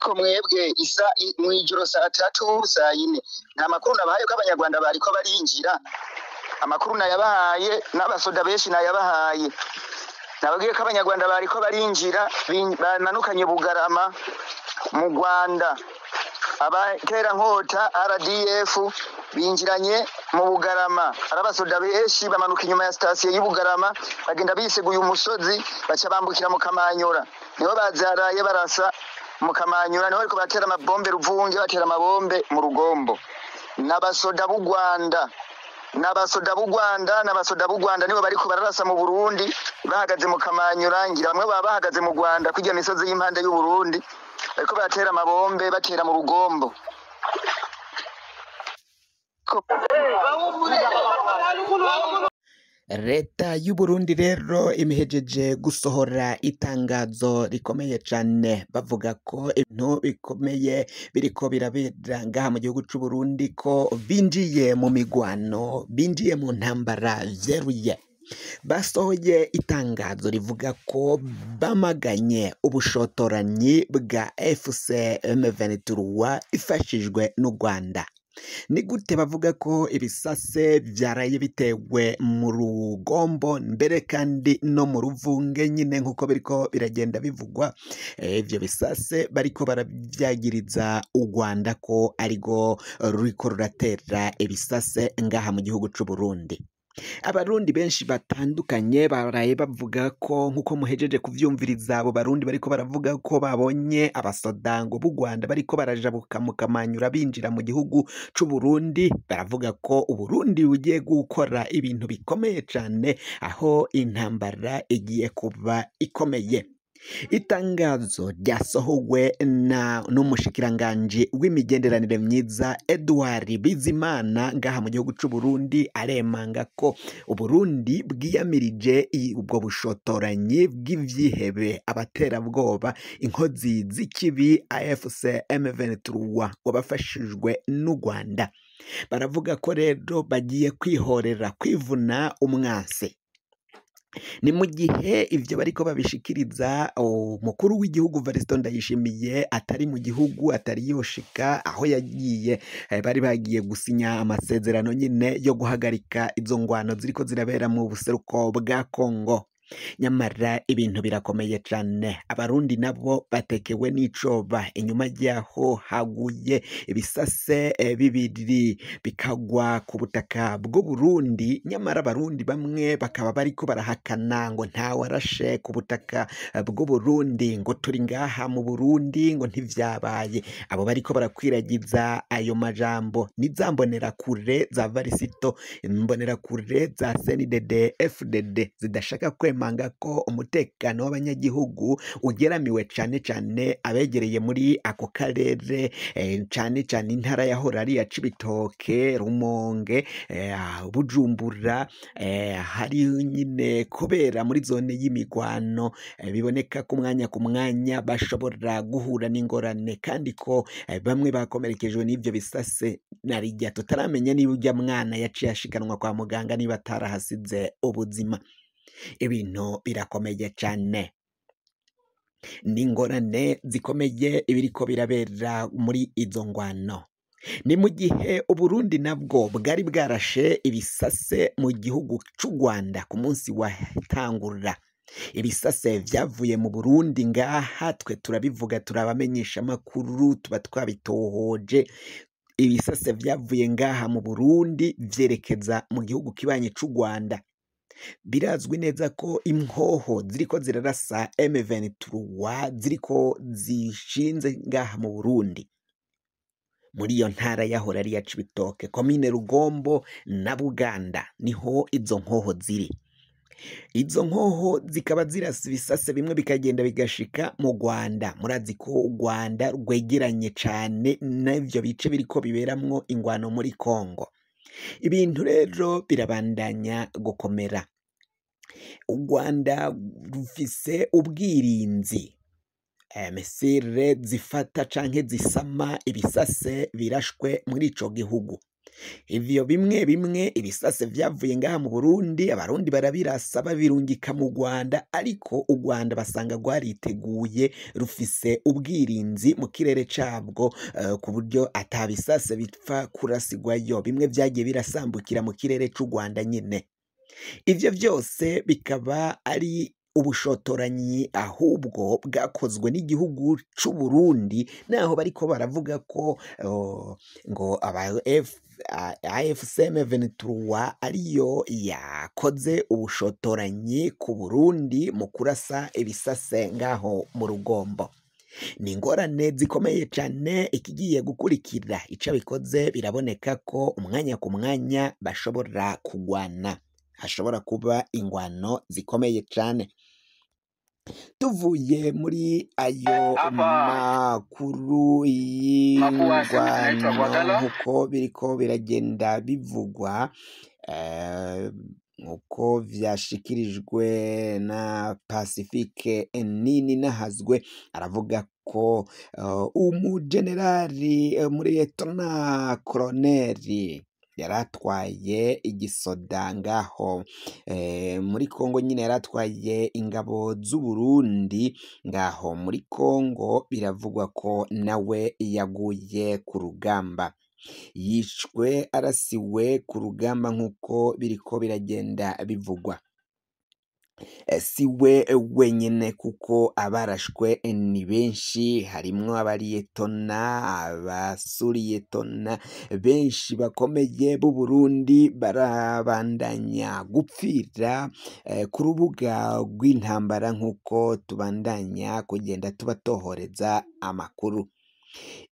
ariko mwebwe mwijoro saa 3 saa 4 nta makuru nabahaye ko abanyarwanda bariko barinjira. Amakuru nayabahaye n'abasoda benshi nayabahaye. Nababwiye ko abanyarwanda bariko barinjira bananukanye Bugarama mu Rwanda. Abatera nkota RDF binjiranye mu Bugarama. Arabasoda benshi bamanuka inyuma ya station y'Ubugarama bagenda biseguye umusozi baca bambukira mu Kamanyura. Niho bazaraye barasa mu Kamanyura, niho ariko batera amabombe Ruvunge, batera amabombe mu Rugombo. N'abasoda b'u Rwanda nibo bariko bararasa mu Burundi bahagaze mu Kamanyura. Ngira bamwe baba bahagaze mu Rwanda kujya misozi y'impande y'u Burundi bariko batera amabombe batera mu Rugombo. Leta y'u Burundi rero imihejeje gusohora itangazo rikomeye cyane bavuga ko ibintu bikomeye biriko birabera ngaha mu gihugu cy'u Burundi, ko binjiye mu migwano, binjiye mu ntambara zeruye. Basohoye itangazo rivuga ko bamaganye ubushotoranyi bwa FCM23 ifashijwe n'u Rwanda. Ni gute bavuga ko ibisase byaraye bitewe mu Rugombo mbere kandi no mu Ruvunge nyine nk'uko biriko biragenda bivugwa? Ivyo bisase bariko baravyagiriza u Rwanda ko arigo ruriko ruratera ibisase ngaha mu gihugu cy'u Burundi. Abarundi benshi batandukanye baraye bavuga ko nk'uko muhejeje kuvyumviriza, abo barundi bariko baravuga ko babonye abasodango b'u Rwanda bariko barajabuka mu Kamanyura binjira mu gihugu c'u Burundi. Baravuga ko u Burundi bugiye gukora ibintu bikomeye cyane, aho intambara igiye kuba ikomeye. Itangazo ryasohowe n'umushikiranganji w'imigenderanire myiza Edouard Bizimana ngaha mu gihugu cy'u Burundi, aremanga ko u Burundi bwiyamirije ubwo bushotoranyi bw'ivyihebe, abaterabwoba, inkozi z'ikibi AFC M23 wabafashijwe n'u Rwanda. Baravuga ko rero bagiye kwihorera, kwivuna umwase. Ni mu gihe ivyo bariko babishikiriza umukuru w'igihugu Variston Ndayishimiye atari mu gihugu, atari yoshika aho yagiye. Bari bagiye gusinya amasezerano nyine yo guhagarika izo ngwano ziriko zirabera mu buseruko bwa Kongo. Nyamara ibintu birakomeye cyane, abarundi nabo batekewe n'icoba. Inyuma yaho haguye ibisase bibiri bikagwa ku butaka bw'u Burundi. Nyamara abarundi bamwe bakaba bariko barahakana ngo nta warashe ku butaka bw'u Burundi, ngo turi ngaha mu Burundi, ngo ntivyabaye. Abo bariko barakwiragiza ayo majambo ni za mbonerakure za Varisito, imbonerakure za CNDD FDD zidashaka manga ko umutekano w'abanyagihugu ugeramiwe cyane cyane abegereye muri ako karere, cyane cyane intara yahora ari ya Cibitoke, Rumonge, Bujumbura. Hari nyine kubera muri zone y'imigwano, biboneka ku mwanya bashobora guhura n'ingorane, kandi ko bamwe bakomerekejwe n'ivyo bisase. Narijya tutaramenya niba ujya mwana yaciye ashikanwa kwa muganga, niba atarahasize ubuzima. Ibintu birakomeye cyane, n'ingorane zikomeye ibiriko birabera muri izo ngwano. Ni mu gihe u Burundi nabwo bwari bwarashe ibisase mu gihugu cy'u Rwanda ku munsi wa tangurira. Ibisase vyavuye mu Burundi ngaha twe turabivuga, turabamenyesha amakuru, tuba twabitohoje. Ibisase vyavuye ngaha mu Burundi vyerekeza mu gihugu kibanye cy'u Rwanda. Birazwi neza ko imhoho ziriko zirarasa M23 ziriko zishinze ngaha mu Burundi, muri iyo ntara yahora ari ya Cibitoke, komine Rugombo na Buganda, niho izo nkoho ziri. Izo nkoho zikaba zirasa ibisase bimwe bikagenda bigashika mu Rwanda. Murazi ko u Rwanda rwegeranye cyane n'ivyo bice biriko biberamwo ingwano muri Kongo. Ibintu rero birabandanya gukomera. U Rwanda rufise ubwirinzi, misile zifata canke zisama ibisase birashwe muri ico gihugu. ivyo bimwe bimwe ibisase vyavuye ngaha mu Burundi abarundi barabirasa babirungika mu Rwanda, ariko u Rwanda basanga rwariteguye rufise ubwirinzi mu kirere cabwo, ku buryo ata bisase bipfa kurasigwayo, bimwe vyagiye birasambukira mu kirere c'u Rwanda nyene. Ivyo vyose bikaba ari ubushotoranyi ahubwo bwakozwe n'igihugu c'u Burundi, naho bariko baravuga ko ngo AFC M23 ariyo yakoze ubushotoranyi ku Burundi mu kurasa ibisase ngaho mu Rugombo. Ni ingorane zikomeye cane, ikigiye gukurikira ico bikoze biraboneka ko umwanya ku mwanya bashobora kugwana, hashobora kuba ingwano zikomeye cane. Tuvuye muri ayo makuru y'ingwano nkuko biriko biragenda bivugwa, nkuko vyashikirijwe na Pacifique Nini Nahazwe, aravuga ko umujenerali muri Lieutenant Colonel yaratwaye igisoda ngaho muri Kongo nyine, yaratwaye ingabo z'u Burundi ngaho muri Kongo, biravugwa ko nawe yaguye ku rugamba, yishwe arasiwe ku rugamba nkuko biriko biragenda bivugwa. Siwe wenyene kuko abarashwe ni benshi, harimwo abariyetona, abasuriyetona benshi bakomeye b'u Burundi barabandanya gupfira ku rubuga rw'intambara nkuko tubandanya kugenda tubatohoreza amakuru.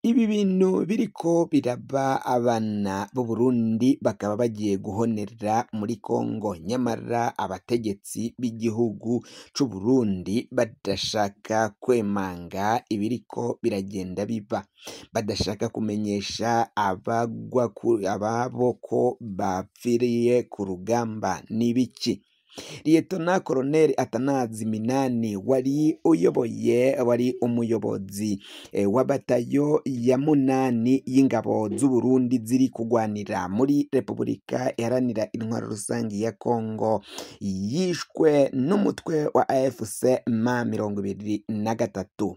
Ibi bintu biriko biraba, abana b'u Burundi bakaba bagiye guhonera muri Kongo, nyamara abategetsi b'igihugu c'u Burundi badashaka kwemanga ibiriko biragenda biba, badashaka kumenyesha ababo ko bapfiriye ku rugamba n'ibiki. Lieutenant Colonel Atanazi Minani wari umuyobozi wa batayo ya 8 y'ingabo z'u Burundi ziri kugwanira muri Repubulika Iharanira Intwaro Rusangi ya Kongo, yishwe n'umutwe wa AFC M23.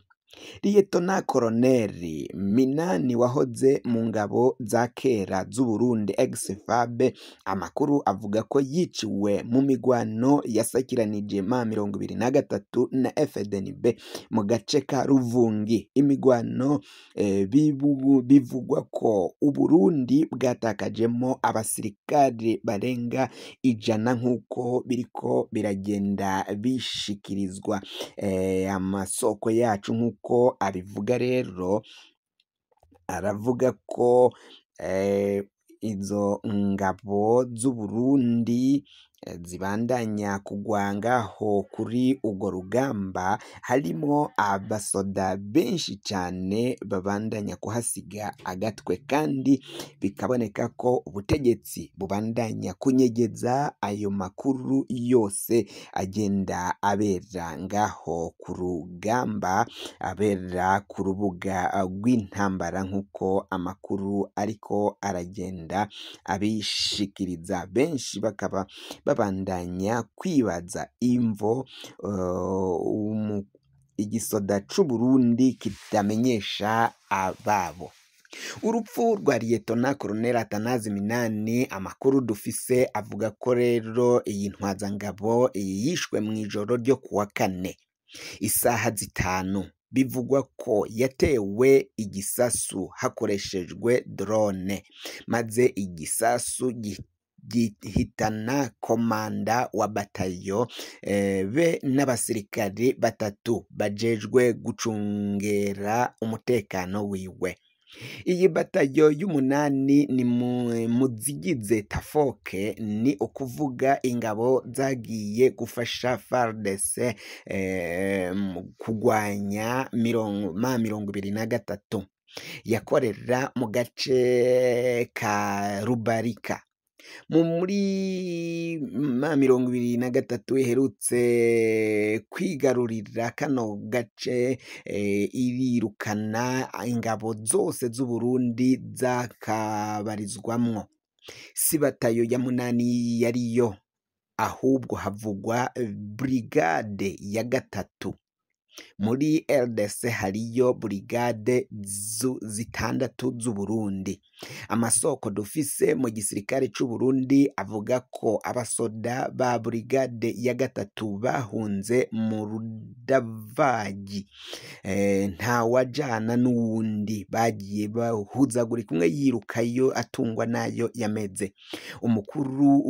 Lieutenant Colonel Minani wahoze mu ngabo za kera z'u Burundi ex-FAB, amakuru avuga ko yiciwe mu migwano yasakiranije M23 na FDNB mu gace ka Ruvungi. Imigwano bivugwa ko u Burundi bwatakajemo abasirikare barenga 100 nkuko biriko biragenda bishikirizwa amasoko yacu nkuko abivuga. Rero aravuga ko izo ngabo z'u Burundi zibandanya kugwangaho kuri ugo rugamba, harimo abasoda benshi cyane babandanya kuhasiga agatwe, kandi bikaboneka ko ubutegetsi bubandanya kunyegeza ayo makuru yose agenda abera ngaho ku rugamba, abera ku rubuga rw'intambara nkuko amakuru ariko aragenda abishikiriza. Benshi bakaba babandanya kwibaza imvo igisoda c'u Burundi kitamenyesha ababo. Urupfu rwa Lieutenant Colonel Atanazi Minani, amakuru dufise avuga ko rero iyi ntwazangabo yishwe mu ijoro ryo kuwa 4 isaha 5. Bivugwa ko yatewe igisasu hakoreshejwe drone, maze igisasu gihitana komanda wa batayo be n'abasirikare 3 bajejwe gucungera umutekano wiwe. Iyi batayo y'8 ni muzigize Tafoke, ni ukuvuga ingabo zagiye gufasha FARDC kugwanya M23, yakorera mu gace ka Rubarika. Muri M23 iherutse kwigarurira kano gace, irirukana ingabo zose z'u Burundi zakabarizwamwo. si batayo ya munani yariyo, ahubwo havugwa brigade ya gatatu. Muri RDC hariyo brigade zitandatu z'Uburundi. Amasoko dufise mu gisirikare c'Uburundi avuga ko abasoda ba brigade ya gatatu bahunze mu Rudavagi, nta wajana n'uwundi, bagiye bahuzagurika, umwe yirukayo atungwa nayo yameze. Umukuru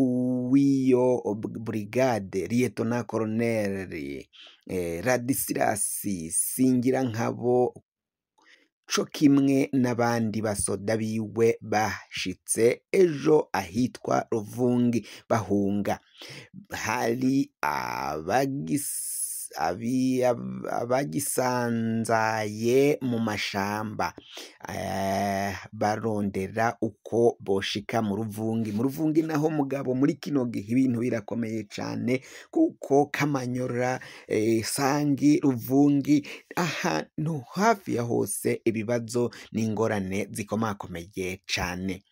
w'iyo brigade Lieutenant Colonel Ladislas Singirankabo co kimwe n'abandi basoda biwe bashitse ejo ahitwa Ruvungi bahunga. Hari abagisanzaye mu mashamba barondera uko boshika mu Ruvungi. Mu Ruvungi naho mugabo muri kino gihe ibintu birakomeye cane, kuko Kamanyora, Sangi, Ruvungi, ahantu hafi ya hose ibibazo n'ingorane zikomakomeye cane.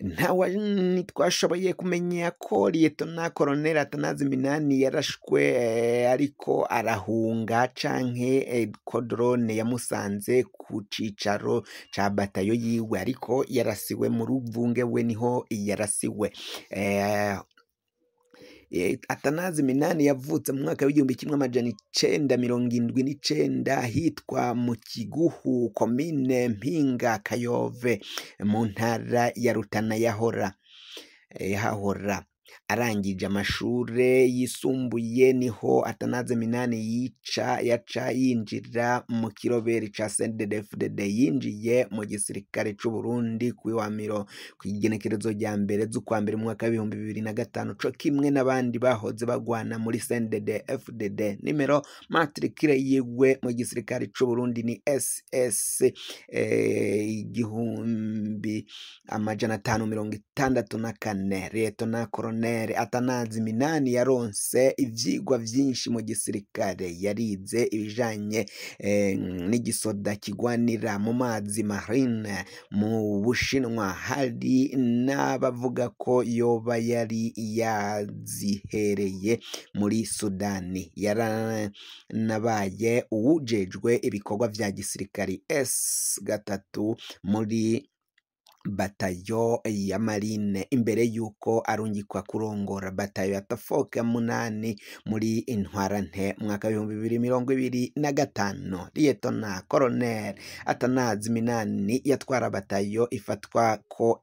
Ntitwashoboye kumenya ko Lieutenant Colonel Atanazi Minani yarashwe ariko arahunga, canke ko drone yamusanze ku cicaro ca batayo yiwe, ariko yarasiwe mu Ruvunge, we niho yarasiwe. Atanazi Minani yavutse mu mwaka w'1979 hitwa mu Kiguhu, komine Mpinga Kayove, mu ntara ya Rutana yahahora. Arangije amashure yisumbuye niho Atanazi Minani yaca yinjira mu kiroberi ca CNDD-FDD. Yinjiye mu gisirikare c'Uburundi kw'igenekerezo rya mbere z'ukwa mbere mu mwaka w'2005, co kimwe n'abandi bahoze bagwana muri CNDD-FDD. Nimero matricule yiwe mu gisirikare c'Uburundi ni SS 1564. Lieutenant Colonel Atanazi Minani yaronse ivyigwa vyinshi mu gisirikare. Yarize ibijanye n'igisoda kigwanira mu mazi, marine, mu Bushinwa. Hari n'abavuga ko yoba yari yazihereye muri Sudani. Yaranabaye uwujejwe ibikorwa vya gisirikari S3 muri batayo ya marine, imbere yuko arungikwa kurongora batayo ya Tafoke 8 muri Intwarante mwaka 2025. Lieutenant Colonel Atanazi Minani yatwara batayo ifatwa ko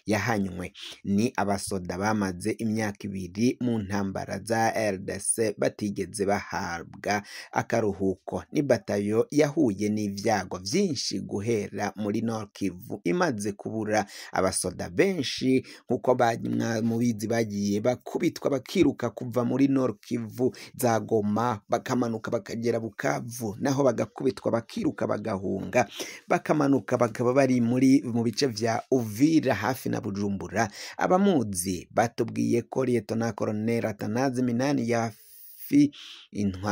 yahanywe ni abasoda bamaze imyaka 2 mu ntambara za RDC batigeze bahabwa akaruhuko. Ni batayo yahuye n'ivyago vyinshi guhera muri Nord Kivu, imaze kubura abasoda benshi, nkuko mubizi bagiye bakubitwa bakiruka kuva muri Nord Kivu za Goma bakamanuka bakagera Bukavu, naho bagakubitwa bakiruka bagahunga bakamanuka bakaba bari mu bice vya Uvira hafi na Bujumbura. Abamuzi batubwiye ko Lieutenant Colonel Atanazi Minani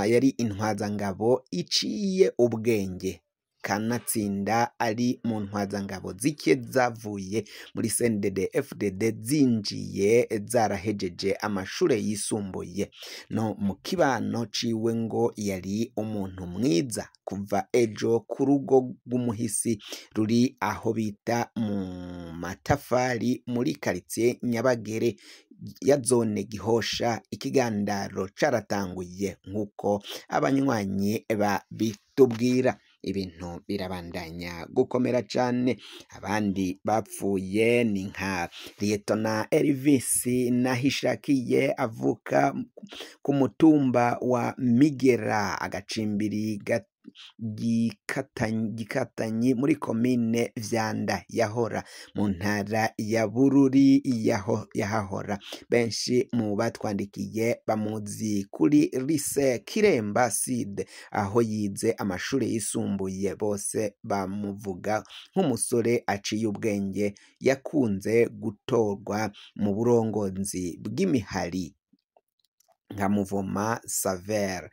yari intwazangabo iciye ubwenge, kanatsinda ari mu ntwazangabo zike zavuye muri CNDD-FDD zinjiye zarahejeje amashure yisumbuye. No mu kibano ciwe ngo yari umuntu mwiza. Kuva ejo ku rugo rw'umuhisi ruri aho bita mu Matafari muri quartier Nyabagere ya zone Gihosha, ikigandaro caratanguye nkuko abanywanyi babitubwira. Ibintu birabandanya gukomera cane. Abandi bapfuye ni nka Lieutenant Elvis Nahishakiye avuka ku mutumba wa Migera, agacimbiri gikatanyi muri komine Vyanda yahora mu ntara ya Bururi yahahora. Benshi mu batwandikiye bamuzi kuri Lycée Kiremba Sud aho yize amashure yisumbuye. Bose bamuvuga nk'umusore aciye ubwenge yakunze gutorwa mu burongozi bw'imihari nka Muvoma Saver.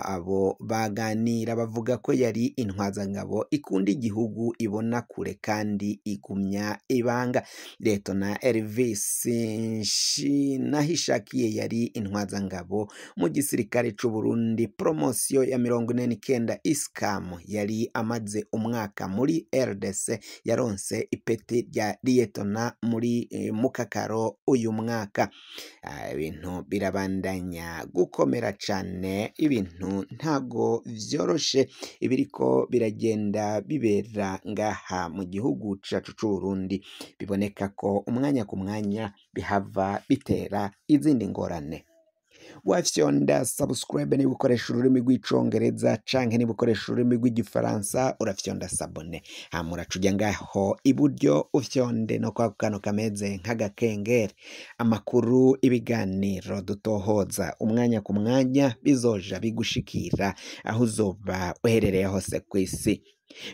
Abo baganira bavuga ko yari intwazangabo ikunda igihugu, ibona kure kandi igumya ibanga. Letona Elvis Nahishakiye yari intwazangabo mu gisirikare c'u Burundi, promosiyo ya 49 iskamu, yari amaze umwaka muri RDC, yaronse ipeti rya Lietona muri Mukakaro uyu mwaka. Ibintu birabandanya gukomera cane, ibintu ntago vyoroshe ibiriko biragenda bibera ngaha mu gihugu cacu c'u Burundi. Biboneka ko umwanya ku mwanya bihava bitera izindi ngorane. Wafyonda subscribe niba ukoresha ururimi rw'icongereza canke niba ukoresha ururimi rw'igifaransa, urafyonda sabone, hama uracuja ngaho iburyo ufyonde no kwa kano kameze nk'agakengeri. Amakuru, ibiganiro dutohoza umwanya ku mwanya bizoja bigushikira aho uzoba uherereye hose kw'isi.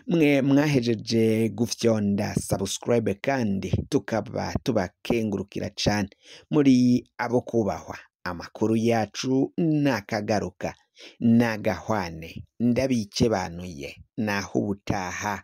Mwe mwahejeje gufyonda subscribe kandi tukaba tubakengurukira cane, muri abo kubahwa. Amakuru yacu nakagaruka, nagahwane, ndabikebanuye, naho ubutaha.